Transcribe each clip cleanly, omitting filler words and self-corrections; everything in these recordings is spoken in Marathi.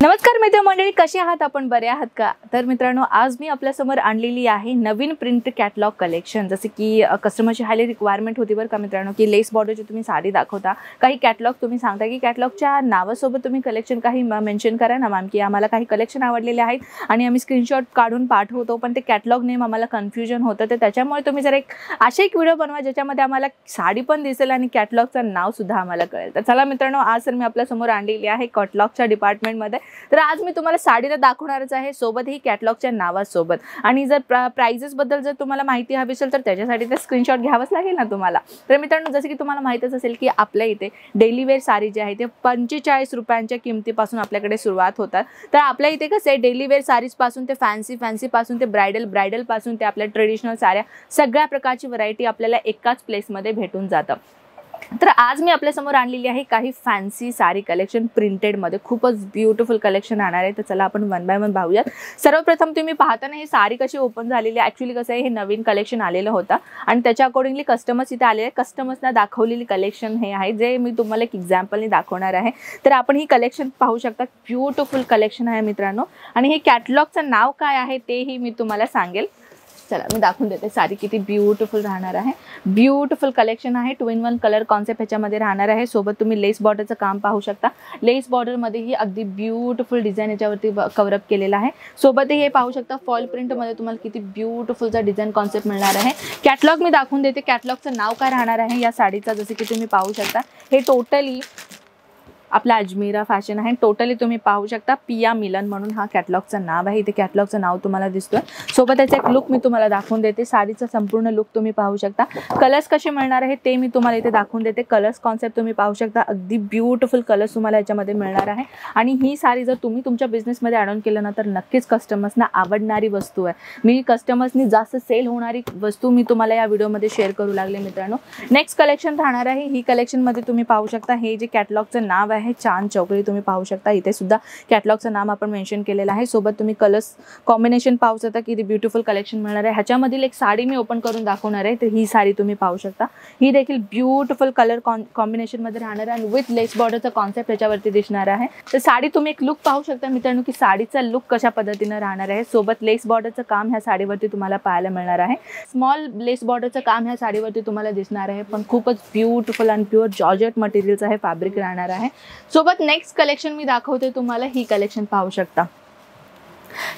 नमस्कार मित्र मंडळी, कसे आहात आपण? बरे आहात का? तर मित्रांनो, आज मी आपल्यासमोर आणलेली आहे नवीन प्रिंट कॅटलॉग कलेक्शन। जसे की कस्टमरची हायली रिक्वायरमेंट होती बरं का मित्रांनो, की लेस बॉर्डरची तुम्ही साडी दाखवता, काही कॅटलॉग तुम्ही सांगता की कॅटलॉगच्या नावासोबत तुम्ही कलेक्शन काही मेन्शन करा ना मॅम, की आम्हाला काही कलेक्शन आवडलेले आहेत आणि आम्ही स्क्रीनशॉट काढून पाठवतो, पण ते कॅटलॉग नेम आम्हाला कन्फ्युजन होतं। तर त्याच्यामुळे तुम्ही जर असे एक व्हिडिओ बनवा ज्याच्यामध्ये आम्हाला साडी पण दिसेल आणि कॅटलॉगचं नाव सुद्धा आम्हाला कळेल। तर चला मित्रांनो, आज तर मी आपल्यासमोर आणलेली आहे कॅटलॉगच्या डिपार्टमेंटमध्ये। तर आज मी तुम्हाला साडी तर दाखवणारच आहे, सोबत ही कॅटलॉगच्या नावासोबत। आणि जर प्राइजेस बद्दल जर तुम्हाला माहिती हवी असेल तर त्याच्यासाठी तर स्क्रीनशॉट घ्यावंच लागेल ना तुम्हाला। तर मित्रांनो, जसे की तुम्हाला माहितच असेल की आपल्या इथे डेली वेअर साडी जी आहे ते 45 रुपयांच्या किमतीपासून आपल्याकडे सुरुवात होतात। तर आपल्या इथे कसं आहे, डेली वेअर साडीज पासून ते फॅन्सी पासून ते ब्रायडल पासून ते आपल्या ट्रेडिशनल साड्या, सगळ्या प्रकारची व्हरायटी आपल्याला एकाच प्लेसमध्ये भेटून जातं। तर आज मी आपल्या समोर आणलेली आहे काही फॅन्सी साडी कलेक्शन प्रिंटेडमध्ये, खूपच ब्युटिफुल कलेक्शन आणणार आहे। तर चला आपण वन बाय वन पाहूयात। सर्वप्रथम तुम्ही पाहताना ही साडी कशी ओपन झालेली आहे। ॲक्च्युली कसं आहे, हे नवीन कलेक्शन आलेलं होतं आणि त्याच्या अकॉर्डिंगली कस्टमर्स इथे आलेले, कस्टमर्सना दाखवलेली कलेक्शन हे आहे, जे मी तुम्हाला एक एक्झाम्पलने दाखवणार आहे। तर आपण ही कलेक्शन पाहू शकता, ब्युटिफुल कलेक्शन आहे मित्रांनो। आणि हे कॅटलॉगचं नाव काय आहे तेही मी तुम्हाला सांगेल। चला मी दाखवून देते साडी किती ब्युटिफुल राहणार आहे। ब्युटिफुल कलेक्शन आहे, 2 in 1 कलर कॉन्सेप्ट ह्याच्यामध्ये राहणार आहे। सोबत तुम्ही लेस बॉर्डरचं काम पाहू शकता। लेस बॉर्डरमध्ये ही अगदी ब्युटिफुल डिझाईन याच्यावरती कव्हरअप केलेला आहे। सोबत हे पाहू शकता फॉल प्रिंटमध्ये तुम्हाला किती ब्युटिफुलचा डिझाईन कॉन्सेप्ट मिळणार आहे। कॅटलॉग मी दाखवून देते, कॅटलॉगचं नाव काय राहणार आहे या साडीचं। जसे की तुम्ही पाहू शकता, हे टोटली आपला अजमेरा फॅशन आहे। टोटली तुम्ही पाहू शकता पिया मिलन म्हणून हा कॅटलॉगचं नाव आहे। इथे कॅटलॉगचं नाव तुम्हाला दिसतोय। सोबत त्याचा एक लुक मी तुम्हाला दाखवून देते। साडीचा संपूर्ण लुक तुम्ही पाहू शकता। कलर्स कसे मिळणार आहे ते मी तुम्हाला इथे दाखवून देते। कलर्स कॉन्सेप्ट तुम्ही पाहू शकता, अगदी ब्युटिफुल कलर्स तुम्हाला याच्यामध्ये मिळणार आहे। आणि ही साडी जर तुम्ही तुमच्या बिझनेसमध्ये ॲड ऑन केलं ना, तर नक्कीच कस्टमर्सना आवडणारी वस्तू आहे। मी कस्टमर्सनी जास्त सेल होणारी वस्तू मी तुम्हाला या व्हिडिओमध्ये शेअर करू लागले मित्रांनो। नेक्स्ट कलेक्शन राहणार आहे, ही कलेक्शनमध्ये तुम्ही पाहू शकता, हे जे कॅटलॉगचं नाव आहे चांद चौकडी, तुम्ही पाहू शकता इथे सुद्धा कॅटलॉगचं नाम आपण मेन्शन केलेलं आहे। सोबत तुम्ही कलर्स कॉम्बिनेशन पाहू शकता, किती ब्युटिफुल कलेक्शन मिळणार आहे। ह्याच्यामधील एक साडी मी ओपन करून दाखवणार आहे। तर ही साडी तुम्ही पाहू शकता, ही देखील ब्युटिफुल कलर कॉम्बिनेशनमध्ये राहणार आहे आणि विथ लेस बॉर्डरचा कॉन्सेप्ट याच्यावरती दिसणार आहे। तर साडी तुम्ही एक लुक पाहू शकता मित्रांनो, की साडीचा लुक कशा पद्धतीने राहणार आहे। सोबत लेस बॉर्डरचं काम ह्या साडीवरती तुम्हाला पाहायला मिळणार आहे। स्मॉल लेस बॉर्डरचं काम ह्या साडीवरती तुम्हाला दिसणार आहे, पण खूपच ब्युटिफुल आणि प्युअर जॉर्जेट मटेरियलचं हे फॅब्रिक राहणार आहे। सोबत नेक्स्ट कलेक्शन मी दाखवते तुम्हाला, ही कलेक्शन पाहू शकता।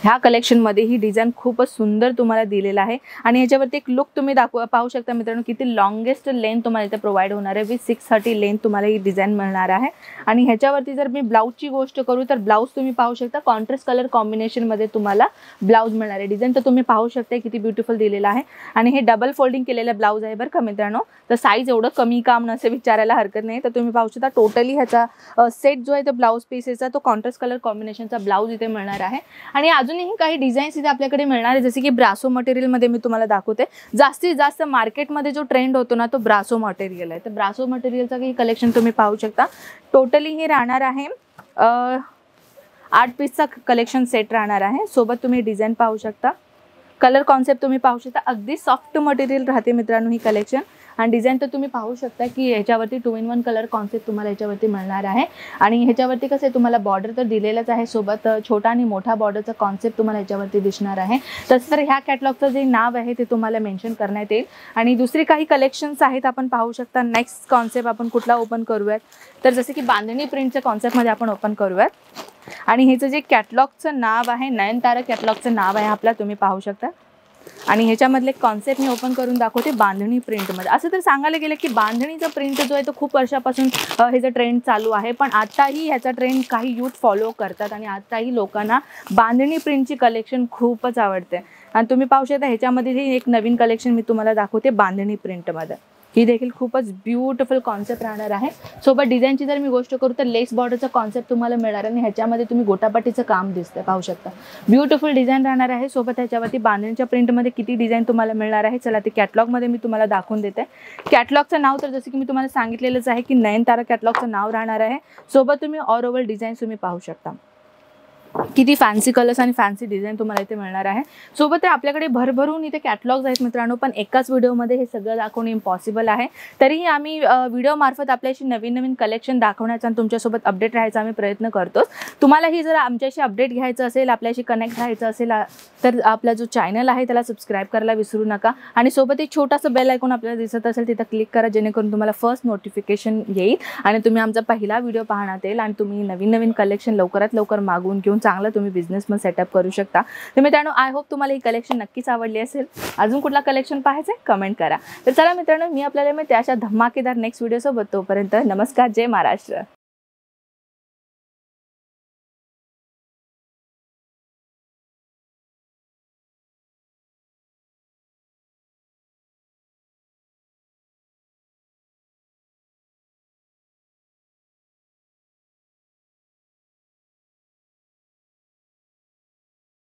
ह्या कलेक्शनमध्ये ही डिझाईन खूपच सुंदर तुम्हाला दिलेला आहे आणि ह्याच्यावरती एक लुक तुम्ही पाहू शकता मित्रांनो, किती लॉंगेस्ट लेंथ तुम्हाला इथे प्रोव्हाइड होणार आहे। विथ 630 लेंथ तुम्हाला ही डिझाईन मिळणार आहे। आणि ह्याच्यावरती जर मी ब्लाऊजची गोष्ट करू तर ब्लाऊज तुम्ही पाहू शकता, कॉन्ट्रास्ट कलर कॉम्बिनेशनमध्ये तुम्हाला ब्लाऊज मिळणार आहे। डिझाईन तर तुम्ही पाहू शकता किती ब्युटिफुल दिलेला आहे आणि हे डबल फोल्डिंग केलेलं ब्लाऊज आहे बरं का मित्रांनो। तर साईज एवढं कमी काम नसे विचारायला हरकत नाही। तर तुम्ही पाहू शकता टोटली ह्याचा सेट जो आहे तो ब्लाऊज पीसेसचा, तो कॉन्ट्रास्ट कलर कॉम्बिनेशनचा ब्लाऊज इथे मिळणार आहे। आणि अजूनही काही डिझाईन्स इथे आपल्याकडे मिळणार आहे, जसे की ब्रासो मटेरियलमध्ये मी तुम्हाला दाखवते। जास्तीत जास्त मार्केटमध्ये जो ट्रेंड होतो ना, तो ब्रासो मटेरियल आहे। तर ब्रासो मटेरियलचं काही कलेक्शन तुम्ही पाहू शकता। टोटली हे राहणार आहे 8 पीसचा कलेक्शन सेट राहणार आहे। सोबत तुम्ही डिझाईन पाहू शकता, कलर कॉन्सेप्ट तुम्ही पाहू शकता, अगदी सॉफ्ट मटेरियल राहते मित्रांनो ही कलेक्शन। आणि डिझाईन तर तुम्ही पाहू शकता की ह्याच्यावरती 2 in 1 कलर कॉन्सेप्ट तुम्हाला ह्याच्यावरती मिळणार आहे। आणि ह्याच्यावरती कसं आहे, तुम्हाला बॉर्डर तर दिलेलंच आहे, सोबत छोटा आणि मोठा बॉर्डरचा कॉन्सेप्ट तुम्हाला ह्याच्यावरती दिसणार आहे। तसं तर ह्या कॅटलॉगचं जे नाव आहे ते तुम्हाला मेन्शन करण्यात येईल। आणि दुसरी काही कलेक्शन्स आहेत आपण पाहू शकता। नेक्स्ट कॉन्सेप्ट आपण कुठला ओपन करूयात, तर जसे की बांधणी प्रिंटच्या कॉन्सेप्टमध्ये आपण ओपन करूयात। आणि ह्याचं जे कॅटलॉगचं नाव आहे, नयनतारा कॅटलॉगचं नाव आहे आपला, तुम्ही पाहू शकता। आणि ह्याच्यामधले कॉन्सेप्ट मी ओपन करून दाखवते बांधणी प्रिंटमध्ये। असं तर सांगायला गेलं की बांधणीचा प्रिंट जो आहे तो खूप वर्षापासून ह्याचा ट्रेंड चालू आहे, पण आताही ह्याचा ट्रेंड काही यूथ फॉलो करतात आणि आताही लोकांना बांधणी प्रिंटची कलेक्शन खूपच आवडते। आणि तुम्ही पाहू शकता ह्याच्यामध्ये एक नवीन कलेक्शन मी तुम्हाला दाखवते बांधणी प्रिंटमध्ये। ही देखील खूपच ब्युटिफुल कॉन्सेप्ट राहणार आहे। सोबत डिझाईनची जर मी गोष्ट करू तर लेस बॉर्डरचा कॉन्सेप्ट तुम्हाला मिळणार आहे आणि ह्याच्यामध्ये तुम्ही गोटापट्टीचं काम दिसतंय, पाहू शकता। ब्युटिफुल डिझाईन राहणार आहे। सोबत ह्याच्यावरती बांधणीच्या प्रिंटमध्ये किती डिझाईन तुम्हाला मिळणार आहे, चला ते कॅटलॉगमध्ये मी तुम्हाला दाखवून देते। कॅटलॉगचं नाव तर जसं की मी तुम्हाला सांगितलेलंच आहे की नयनतारा कॅटलॉगचं नाव राहणार आहे। सोबत तुम्ही ऑल ओव्हर डिझाईन तुम्ही पाहू शकता। किती फॅन्सी कलर्स आणि फॅन्सी डिझाईन तुम्हाला इथे मिळणार आहे. सोबत आपल्याकडे भरभरून इथे कॅटलॉग्स आहेत मित्रांनो, पण एकाच व्हिडिओमध्ये हे सगळं दाखवणं इम्पॉसिबल आहे. तरीही आम्ही व्हिडिओ मार्फत आपल्याशी नवीन नवीन कलेक्शन दाखवण्याचा आणि तुमच्यासोबत अपडेट राहायचा आम्ही प्रयत्न करतोच. तुम्हालाही जर आमच्याशी अपडेट घ्यायचं असेल, आपल्याशी कनेक्ट राहायचं असेल, तर आपला जो चॅनल आहे त्याला सबस्क्राईब करायला विसरू नका. आणि सोबत एक छोटासा बेल आयकॉन आपल्याला दिसत असेल तिथं क्लिक करा, जेणेकरून तुम्हाला फर्स्ट नोटिफिकेशन येईल आणि तुम्ही आमचा पहिला व्हिडिओ पाहण्यात येईल आणि तुम्ही नवीन नवीन कलेक्शन लवकरात लवकर मागवून घेऊन चांगला तुम्ही बिझनेस पण सेटअप करू शकता. तर मित्रांनो, आय होप तुम्हाला ही कलेक्शन नक्कीच आवडली असेल. अजून कुठला कलेक्शन पाहायचं आहे कमेंट करा. तर चला मित्रांनो, मी आपल्याला अशा धमाकेदार नेक्स्ट व्हिडिओ सोबत. तोपर्यंत नमस्कार, जय महाराष्ट्र.